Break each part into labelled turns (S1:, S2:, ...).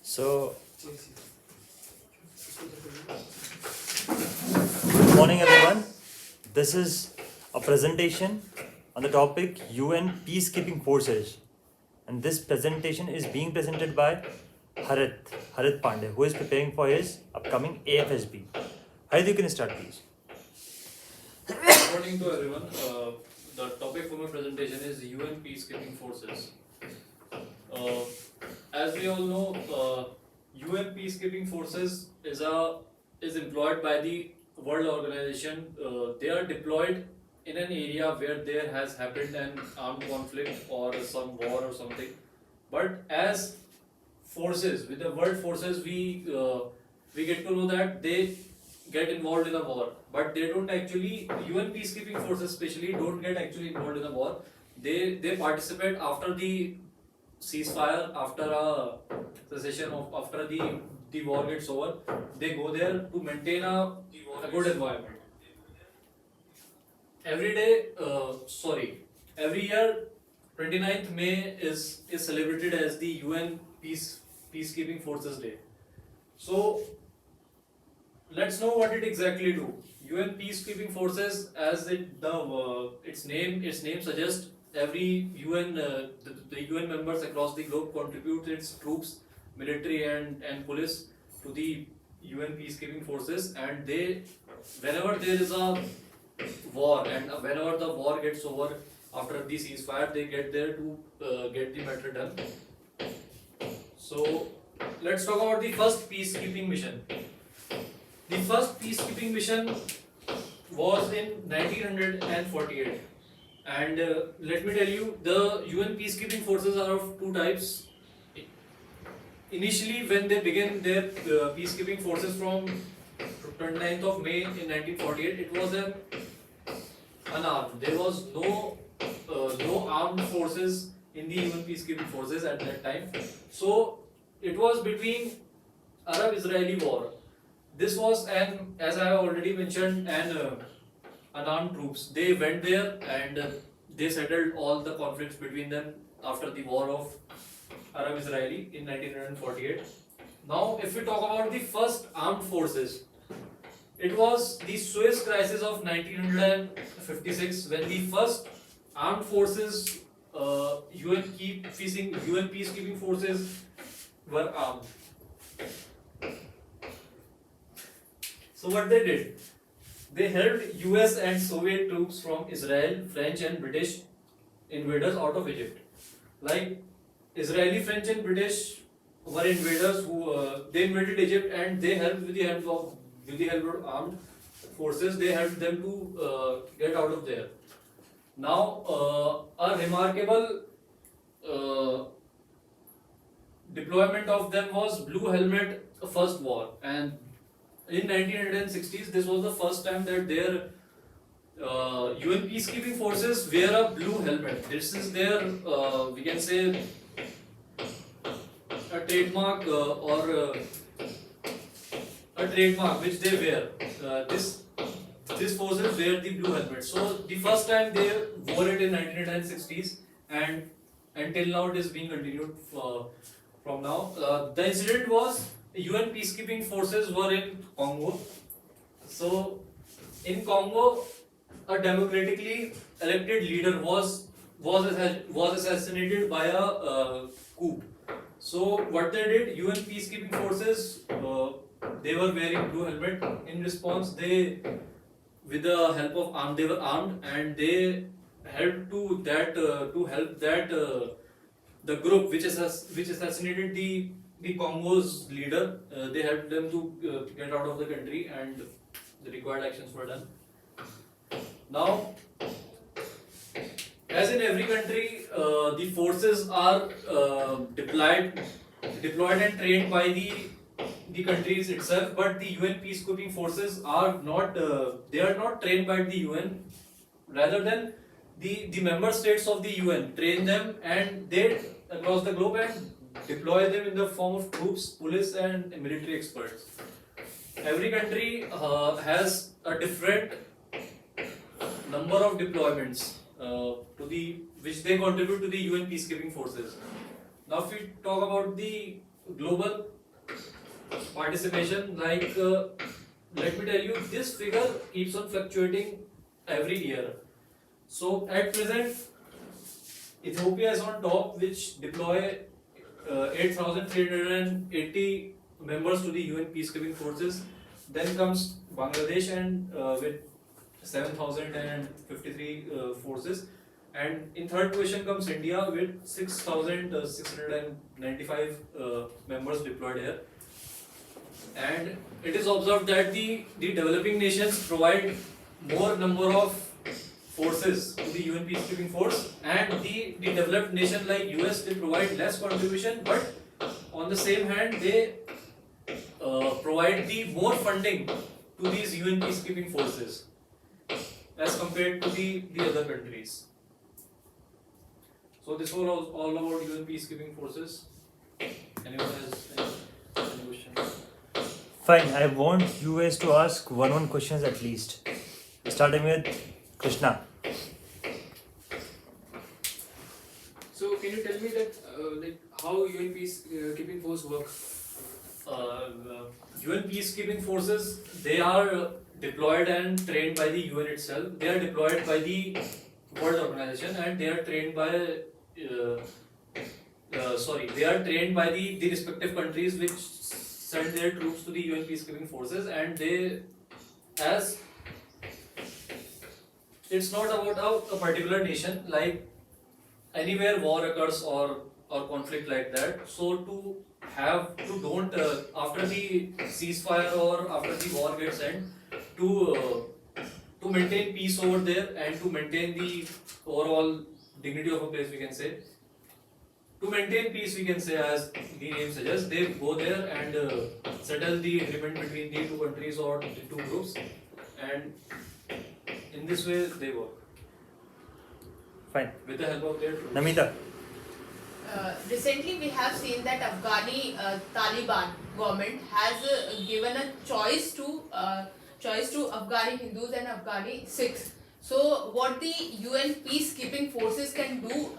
S1: So, good morning everyone. This is a presentation on the topic UN Peacekeeping Forces. And this presentation is being presented by Harit Pandey, who is preparing for his upcoming AFSB. Harit, you can start please.
S2: Good morning to everyone. The topic for my presentation is UN Peacekeeping Forces. As we all know, UN Peacekeeping Forces is employed by the World Organization. They are deployed in an area where there has happened an armed conflict or some war or something. But as forces, with the word forces, we get to know that they get involved in a war, but they don't actually. UN peacekeeping forces, especially, don't get actually involved in a war. They participate after the ceasefire, after a cessation of after the war gets over. They go there to maintain a good environment. Every day, every year, 29th May is celebrated as the UN Peacekeeping Forces Day. So let's know what it exactly do. UN Peacekeeping Forces, as its name suggests, every UN the UN members across the globe contribute its troops, military and police to the UN Peacekeeping Forces, and they, whenever there is a war and whenever the war gets over after the ceasefire, they get there to get the matter done. So let's talk about the first peacekeeping mission. The first peacekeeping mission was in 1948, and let me tell you, the UN peacekeeping forces are of two types. Initially, when they began their peacekeeping forces from 29th of May in 1948, it was unarmed. There was no armed forces in the UN peacekeeping forces at that time. So it was between Arab-Israeli war. This was as I have already mentioned, unarmed troops. They went there and they settled all the conflicts between them after the war of Arab-Israeli in 1948. Now, if we talk about the first armed forces, it was the Suez Crisis of 1956 when the first armed forces, UN peacekeeping forces, were armed. So what they did, they helped US and Soviet troops from Israel, French and British invaders out of Egypt. Like Israeli, French and British were invaders who they invaded Egypt, and they helped with the help of armed forces. They helped them to get out of there. Now a remarkable deployment of them was Blue Helmet First War, and in 1960s, this was the first time that their UN peacekeeping forces wear a blue helmet. This is their, we can say, a trademark a trademark which they wear. These forces wear the blue helmet. So the first time they wore it in 1960s, and until now it is being continued from now. The incident was UN peacekeeping forces were in Congo. So in Congo, a democratically elected leader was assassinated by a coup. So what they did, UN peacekeeping forces, they were wearing blue helmet. In response, they, with the help of they were armed, and they helped the group which assassinated the Congo's leader. They helped them to get out of the country, and the required actions were done. Now, as in every country, the forces are deployed and trained by the countries itself, but the UN peacekeeping forces are not trained by the UN. Rather than the member states of the UN train them, and they across the globe and deploy them in the form of troops, police and military experts. Every country has a different number of deployments which they contribute to the UN peacekeeping forces. Now if we talk about the global, participation, like let me tell you, this figure keeps on fluctuating every year. So at present, Ethiopia is on top, which deploy 8,380 members to the UN Peacekeeping Forces. Then comes Bangladesh and with 7,053 forces. And in third position comes India with 6,695 members deployed here. And it is observed that the developing nations provide more number of forces to the UN Peacekeeping Force, and the developed nation like US, they provide less contribution, but on the same hand they provide the more funding to these UN Peacekeeping Forces as compared to the other countries. So this was all about UN Peacekeeping Forces. Anyone has any question?
S1: Fine, I want you guys to ask one questions at least. Starting with Krishna.
S3: So can you tell me that like how UN Peacekeeping Force work?
S2: UN Peacekeeping Forces, they are deployed and trained by the UN itself. They are deployed by the World Organization, and they are trained by they are trained by the respective countries which send their troops to the UN Peacekeeping Forces, and they, as it's not about a particular nation, like anywhere war occurs or conflict like that. So don't after the ceasefire or after the war gets end, to maintain peace over there and to maintain the overall dignity of a place, we can say. To maintain peace, we can say, as the name suggests, they go there and settle the agreement between the two countries or the two groups, and in this way they work
S1: Fine.
S2: with the help of their troops.
S1: Namita.
S4: Recently, we have seen that Afghani Taliban government has given a choice to Afghani Hindus and Afghani Sikhs. So, what the UN peacekeeping forces can do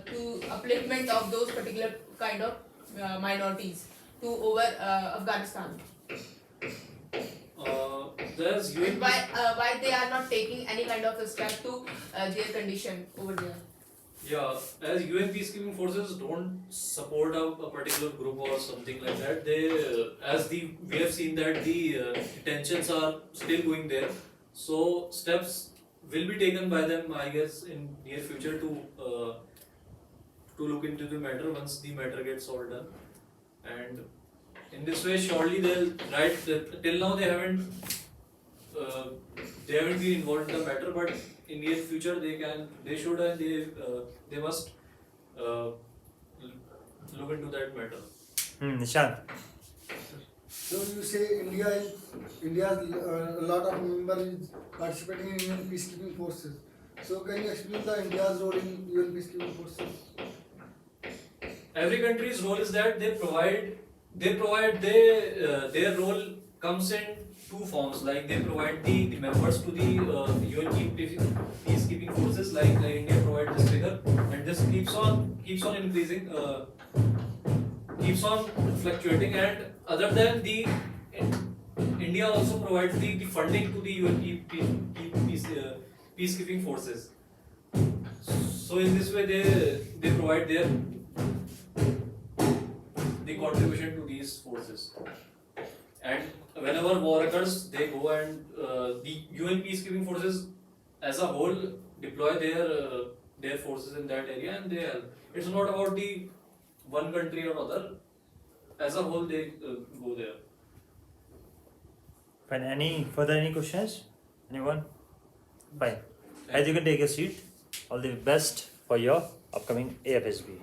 S4: to upliftment of those particular kind of minorities to over Afghanistan?
S2: There's UN.
S4: Why they are not taking any kind of a step to their condition over there?
S2: Yeah, as UN Peacekeeping Forces don't support a particular group or something like that. They, we have seen that the tensions are still going there. So steps will be taken by them, I guess, in near future to look into the matter once the matter gets all done. And in this way, surely they'll till now they haven't been involved in the matter, but in near future they should, and they must look into that matter.
S1: Nishant.
S5: So you say India's a lot of members participating in UN peacekeeping forces. So can you explain the India's role in UN peacekeeping forces?
S2: Every country's role is that their role comes in two forms. Like they provide the members to the UN peacekeeping forces. Like India provides this figure, and this keeps on increasing, keeps on fluctuating. And other than the India also provides the funding to the UN peacekeeping forces. So in this way, they provide the contribution to these forces. And whenever war occurs, they go and the UN peacekeeping forces as a whole deploy their forces in that area, and they help. It's not about the one country or other. As a whole, they go there.
S1: Fine. Any questions? Anyone? Fine. As you can take a seat. All the best for your upcoming AFSB.